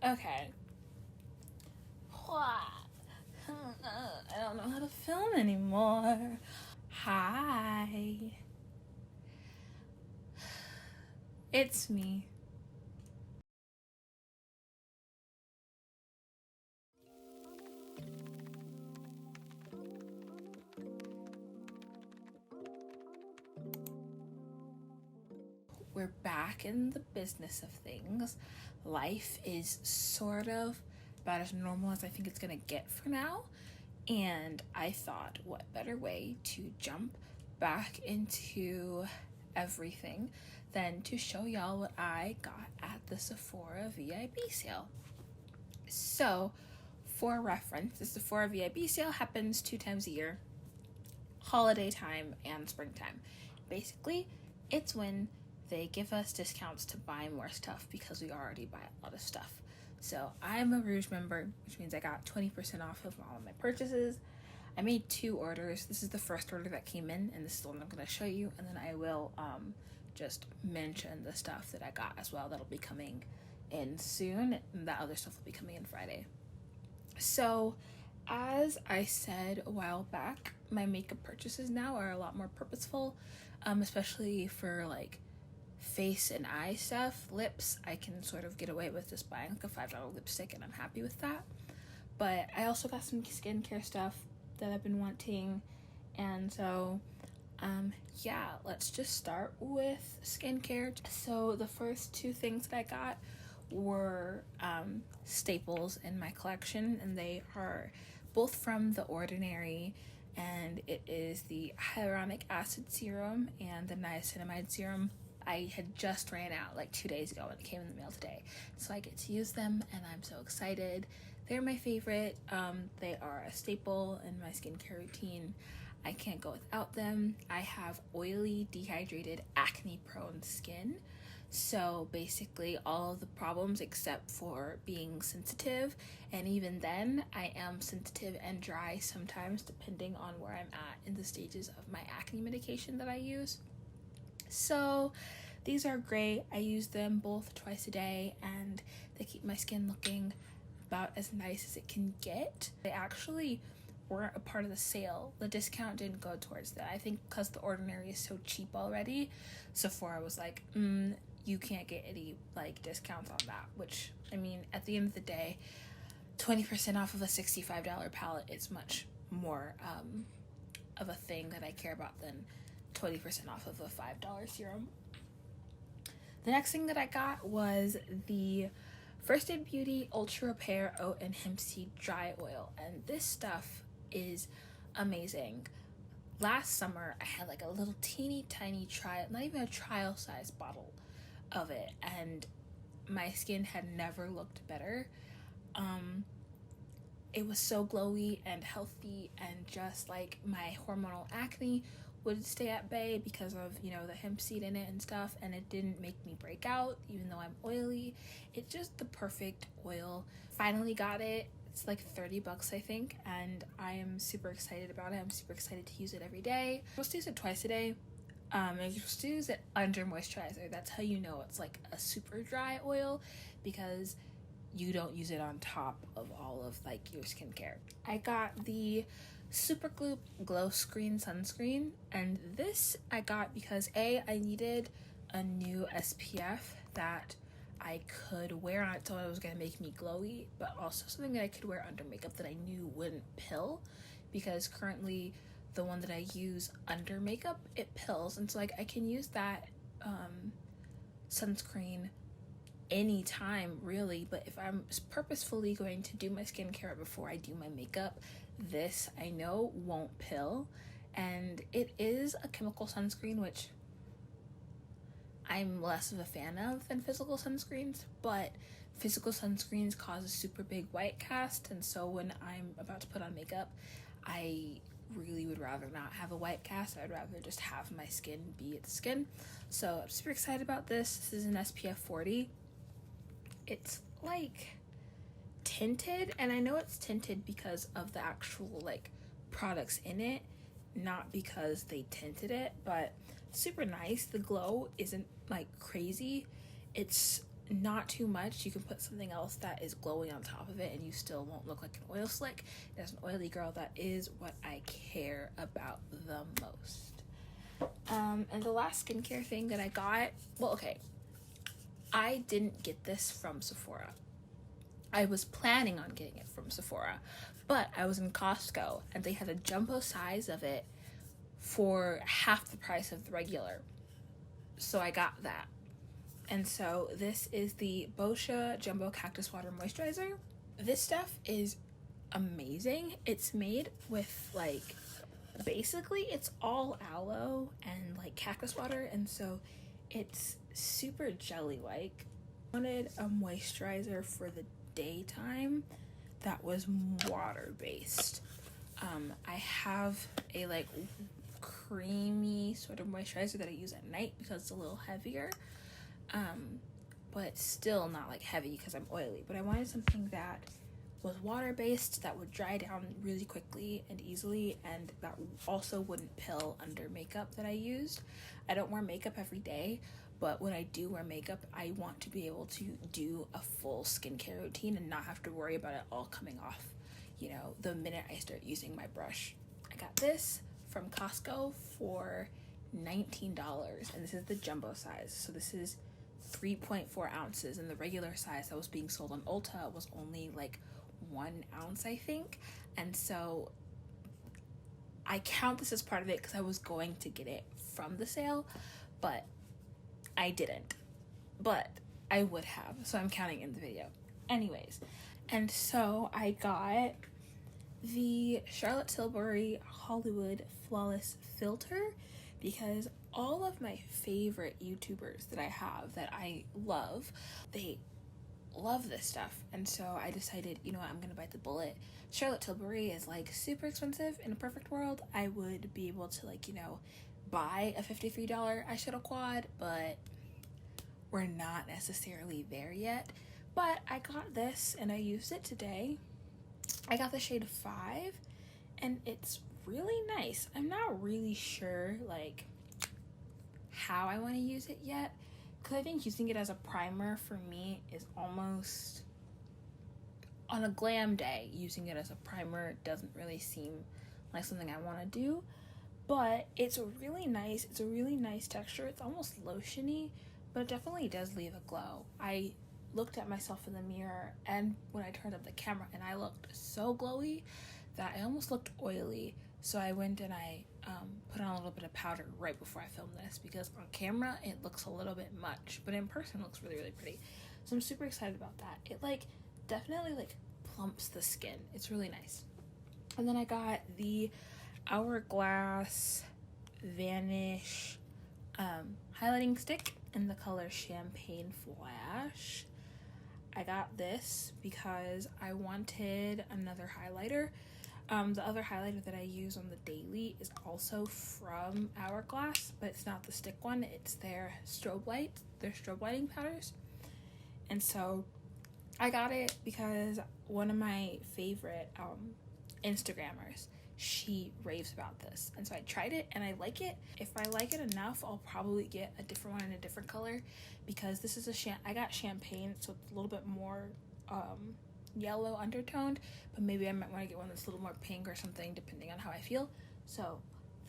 Okay. I don't know how to film anymore. Hi. It's me. We're back in the business of things. Life is sort of about as normal as I think it's gonna get for now. And I thought, what better way to jump back into everything than to show y'all what I got at the Sephora VIB sale. So, for reference, the Sephora VIB sale happens 2 times a year, holiday time and springtime. Basically, it's when they give us discounts to buy more stuff because we already buy a lot of stuff. So I'm a Rouge member, which means I got 20% off of all of my purchases. I made 2 orders. This is the first order that came in, and this is the one I'm going to show you. And then I will just mention the stuff that I got as well. That'll be coming in soon, and that other stuff will be coming in Friday. So as I said a while back, my makeup purchases now are a lot more purposeful, especially for like face and eye stuff. Lips, I can sort of get away with just buying like a $5 lipstick and I'm happy with that. But I also got some skincare stuff that I've been wanting, and so yeah, let's just start with skincare. So the first 2 things that I got were staples in my collection, and they are both from The Ordinary, and it is the hyaluronic acid serum and the niacinamide serum. I had just ran out like 2 days ago and it came in the mail today, so I get to use them and I'm so excited. They're my favorite. They are a staple in my skincare routine. I can't go without them. I have oily, dehydrated, acne-prone skin, so basically all of the problems except for being sensitive, and even then I am sensitive and dry sometimes depending on where I'm at in the stages of my acne medication that I use. So these are great. I use them both twice a day and they keep my skin looking about as nice as it can get. They actually weren't a part of the sale. The discount didn't go towards that. I think because The Ordinary is so cheap already, Sephora was like, you can't get any like discounts on that, which I mean, at the end of the day, 20% off of a $65 palette is much more of a thing that I care about than 20% off of a $5 serum. The next thing that I got was the First Aid Beauty Ultra Repair Oat and Hemp Seed Dry Oil, and this stuff is amazing. Last summer I had like a little teeny tiny trial, not even a trial size bottle of it, and my skin had never looked better. It was so glowy and healthy, and just like my hormonal acne would stay at bay because of, you know, the hemp seed in it and stuff, and it didn't make me break out even though I'm oily. It's just the perfect oil. Finally got it. It's like $30 I think, and I am super excited about it. I'm super excited to use it every day. I'm supposed to use it twice a day. You're supposed to use it under moisturizer. That's how you know it's like a super dry oil, because you don't use it on top of all of like your skincare. I got the Super Glue Glow Screen Sunscreen, and this I got because I needed a new SPF that I could wear on it so it was going to make me glowy, but also something that I could wear under makeup that I knew wouldn't pill, because currently the one that I use under makeup, it pills, and so like I can use that sunscreen anytime really, but if I'm purposefully going to do my skincare before I do my makeup, this I know won't pill. And it is a chemical sunscreen, which I'm less of a fan of than physical sunscreens, but physical sunscreens cause a super big white cast, and so when I'm about to put on makeup, I really would rather not have a white cast. I'd rather just have my skin be its skin. So I'm super excited about this. This is an SPF 40. It's like tinted, and I know it's tinted because of the actual like products in it, not because they tinted it, but super nice. The glow isn't like crazy. It's not too much. You can put something else that is glowy on top of it and you still won't look like an oil slick. As an oily girl, that is what I care about the most. And the last skincare thing that I got, well, okay, I didn't get this from Sephora. I was planning on getting it from Sephora, but I was in Costco and they had a jumbo size of it for half the price of the regular. So I got that. And so this is the Boscia Jumbo Cactus Water Moisturizer. This stuff is amazing. It's made with like, basically it's all aloe and like cactus water, and so it's super jelly-like. I wanted a moisturizer for the daytime that was water-based. I have a like creamy sort of moisturizer that I use at night because it's a little heavier, but still not like heavy because I'm oily. But I wanted something that was water-based, that would dry down really quickly and easily, and that also wouldn't pill under makeup that I used. I don't wear makeup every day, but when I do wear makeup, I want to be able to do a full skincare routine and not have to worry about it all coming off, you know, the minute I start using my brush. I got this from Costco for $19, and this is the jumbo size. So this is 3.4 ounces, and the regular size that was being sold on Ulta was only like 1 ounce, I think. And so I count this as part of it because I was going to get it from the sale, but I didn't. But I would have, so I'm counting in the video. Anyways, and so I got the Charlotte Tilbury Hollywood Flawless Filter because all of my favorite YouTubers that I have that I love, they love this stuff. And so I decided, you know what, I'm gonna bite the bullet. Charlotte Tilbury is like super expensive. In a perfect world, I would be able to like, you know, buy a $53 eyeshadow quad, but we're not necessarily there yet. But I got this and I used it today. I got the shade 5 and it's really nice. I'm not really sure like how I want to use it yet, because I think using it as a primer for me is almost, on a glam day, using it as a primer doesn't really seem like something I want to do. But it's really nice. It's a really nice texture. It's almost lotiony, but it definitely does leave a glow. I looked at myself in the mirror and when I turned up the camera, and I looked so glowy that I almost looked oily. So I went and I put on a little bit of powder right before I filmed this, because on camera it looks a little bit much, but in person it looks really, really pretty. So I'm super excited about that. It like definitely like plumps the skin. It's really nice. And then I got the Hourglass Vanish highlighting stick in the color Champagne Flash. I got this because I wanted another highlighter. The other highlighter that I use on the daily is also from Hourglass, but it's not the stick one. It's their strobe lighting powders. And so I got it because one of my favorite Instagrammers, she raves about this, and so I tried it and I like it. If I like it enough, I'll probably get a different one in a different color, because this is I got champagne, so it's a little bit more yellow undertoned, but maybe I might want to get one that's a little more pink or something depending on how I feel. So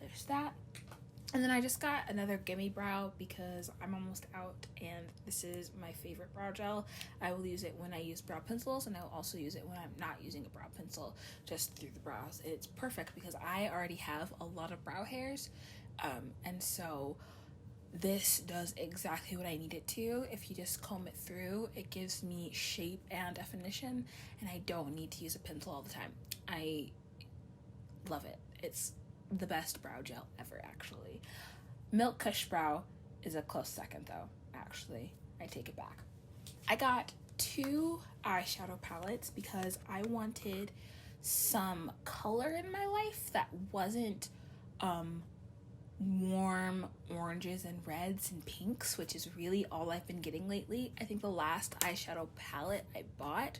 there's that. And then I just got another Gimme Brow because I'm almost out, and this is my favorite brow gel. I will use it when I use brow pencils, and I will also use it when I'm not using a brow pencil, just through the brows. It's perfect because I already have a lot of brow hairs, and so this does exactly what I need it to. If you just comb it through, it gives me shape and definition, and I don't need to use a pencil all the time. I love it. It's the best brow gel ever, actually. Milk Kush Brow is a close second, though, actually. I take it back. I got 2 eyeshadow palettes because I wanted some color in my life that wasn't warm oranges and reds and pinks, which is really all I've been getting lately. I think the last eyeshadow palette I bought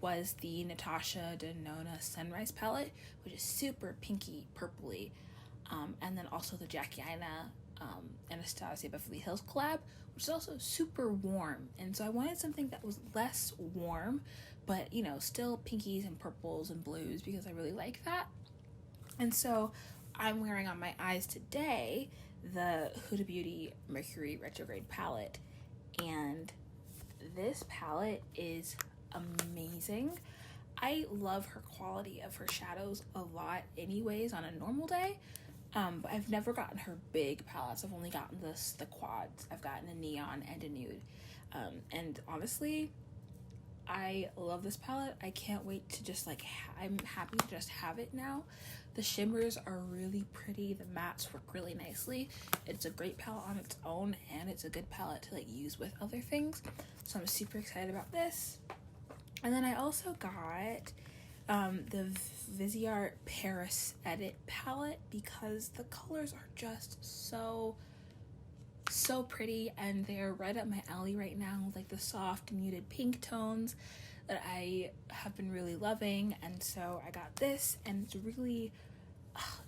was the Natasha Denona Sunrise palette, which is super pinky purpley, and then also the Jackie Aina Anastasia Beverly Hills collab, which is also super warm. And so I wanted something that was less warm, but, you know, still pinkies and purples and blues, because I really like that. And so I'm wearing on my eyes today the Huda Beauty Mercury Retrograde palette. And this palette is amazing. I love her quality of her shadows a lot anyways on a normal day. But I've never gotten her big palettes. I've only gotten the quads. I've gotten a neon and a nude. And honestly, I love this palette. I can't wait to just like, I'm happy to just have it now. The shimmers are really pretty. The mattes work really nicely. It's a great palette on its own, and it's a good palette to like use with other things. So I'm super excited about this. And then I also got the Viseart Paris Edit palette, because the colors are just so pretty, and they're right up my alley right now, like the soft muted pink tones that I have been really loving. And so I got this, and it's really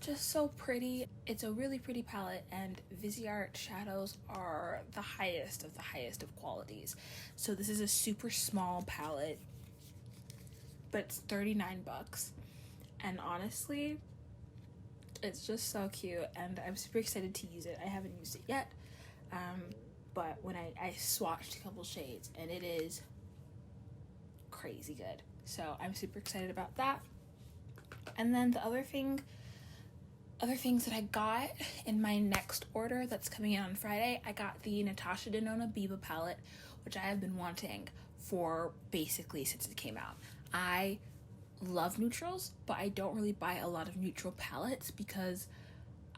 just so pretty. It's a really pretty palette, and Viseart shadows are the highest of qualities. So this is a super small palette, but it's $39, and honestly, it's just so cute, and I'm super excited to use it. I haven't used it yet, but when I swatched a couple shades, and it is crazy good. So I'm super excited about that. And then the other things that I got in my next order that's coming in on Friday, I got the Natasha Denona Biba palette, which I have been wanting for basically since it came out. I love neutrals, but I don't really buy a lot of neutral palettes because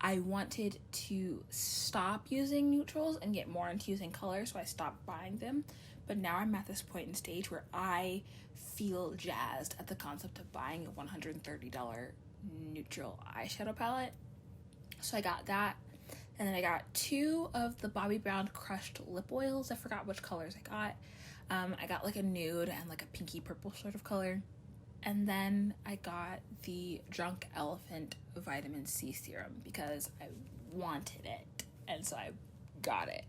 I wanted to stop using neutrals and get more into using colors, so I stopped buying them. But now I'm at this point in stage where I feel jazzed at the concept of buying a $130 neutral eyeshadow palette. So I got that, and then I got 2 of the Bobbi Brown crushed lip oils. I forgot which colors I got. I got like a nude and like a pinky purple sort of color. And then I got the Drunk Elephant vitamin C serum because I wanted it, and so I got it.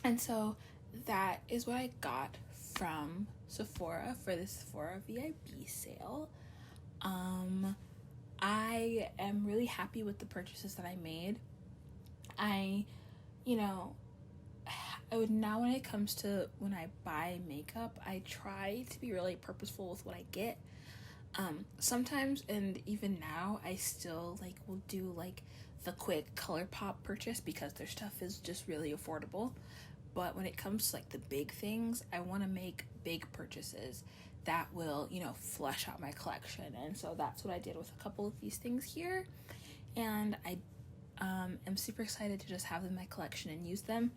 And so that is what I got from Sephora for the Sephora VIB sale. I am really happy with the purchases that I made. Now when it comes to when I buy makeup, I try to be really purposeful with what I get. Sometimes, and even now, I still will do the quick ColourPop purchase because their stuff is just really affordable. But when it comes to the big things, I want to make big purchases that will, flesh out my collection. And so that's what I did with a couple of these things here. And I am super excited to just have them in my collection and use them.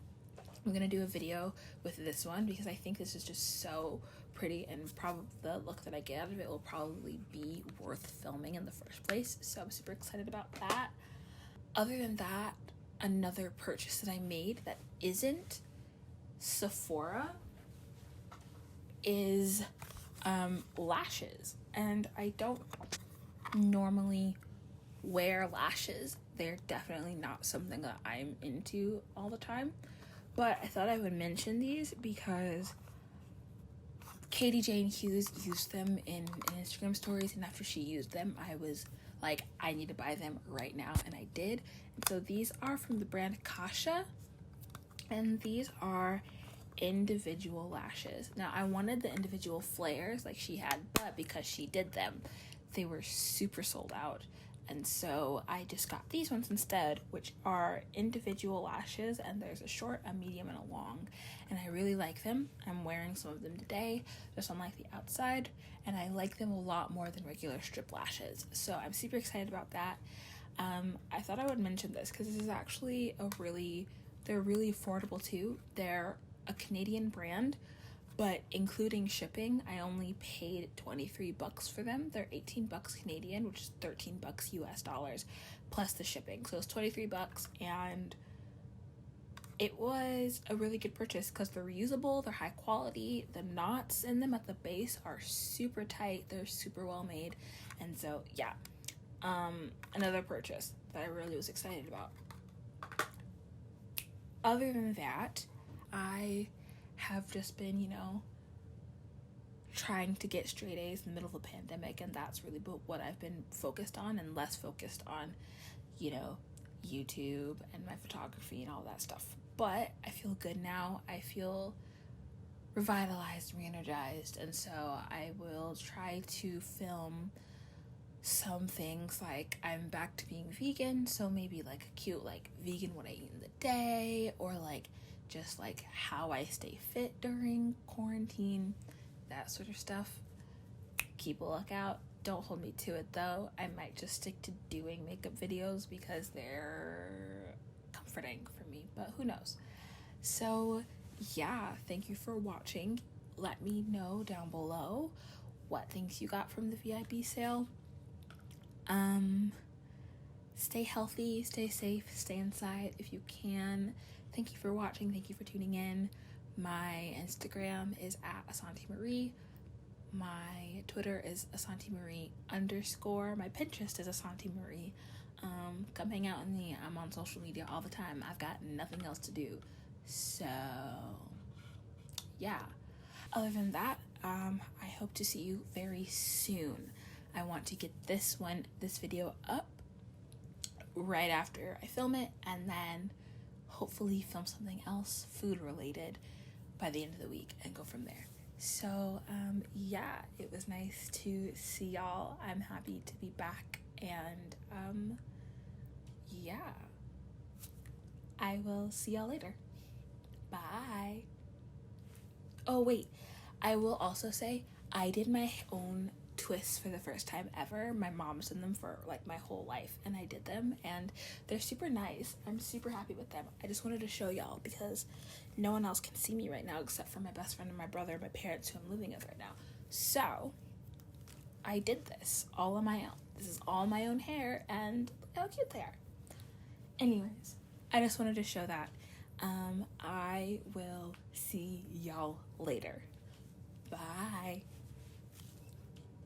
I'm going to do a video with this one because I think this is just so pretty, and probably the look that I get out of it will probably be worth filming in the first place. So I'm super excited about that. Other than that, another purchase that I made that isn't Sephora is lashes. And I don't normally wear lashes. They're definitely not something that I'm into all the time. But I thought I would mention these because Katie Jane Hughes used them in Instagram stories, and after she used them, I was like, I need to buy them right now, and I did. And so these are from the brand Kasha, and these are individual lashes. Now, I wanted the individual flares like she had, but because she did them, they were super sold out. And so I just got these ones instead, which are individual lashes, and there's a short, a medium, and a long. And I really like them. I'm wearing some of them today, just on the outside, and I like them a lot more than regular strip lashes. So I'm super excited about that. I thought I would mention this because this is actually they're really affordable too. They're a Canadian brand, but including shipping, I only paid $23 for them. They're $18 Canadian, which is $13 US dollars, plus the shipping. So it's $23, and it was a really good purchase because they're reusable, they're high quality, the knots in them at the base are super tight, they're super well made, and so yeah, another purchase that I really was excited about. other than that, I have just been, trying to get straight A's in the middle of a pandemic, and that's really what I've been focused on, and less focused on, YouTube and my photography and all that stuff. But I feel good now. I feel revitalized, re-energized, and so I will try to film some things. Like, I'm back to being vegan, so maybe like a cute vegan what I eat in the day, or just how I stay fit during quarantine, that sort of stuff. Keep a lookout. Don't hold me to it though. I might just stick to doing makeup videos because they're comforting for me, but who knows. So yeah, thank you for watching. Let me know down below what things you got from the VIB sale. Stay healthy, stay safe, stay inside if you can. Thank you for watching. Thank you for tuning in. My Instagram is at AsantiMarie. My Twitter is AsantiMarie_. My Pinterest is AsantiMarie. Come hang out with me. I'm on social media all the time. I've got nothing else to do. So yeah. Other than that, I hope to see you very soon. I want to get this video up right after I film it, and then hopefully film something else food related by the end of the week and go from there. So yeah, it was nice to see y'all. I'm happy to be back, and yeah, I will see y'all later. Bye. Oh wait, I will also say I did my own twists for the first time ever. My mom's done them for my whole life, and I did them, and they're super nice. I'm super happy with them. I just wanted to show y'all because no one else can see me right now except for my best friend and my brother and my parents who I'm living with right now. So I did this all on my own. This is all my own hair, and look how cute they are. Anyways, I just wanted to show that. I will see y'all later. Bye.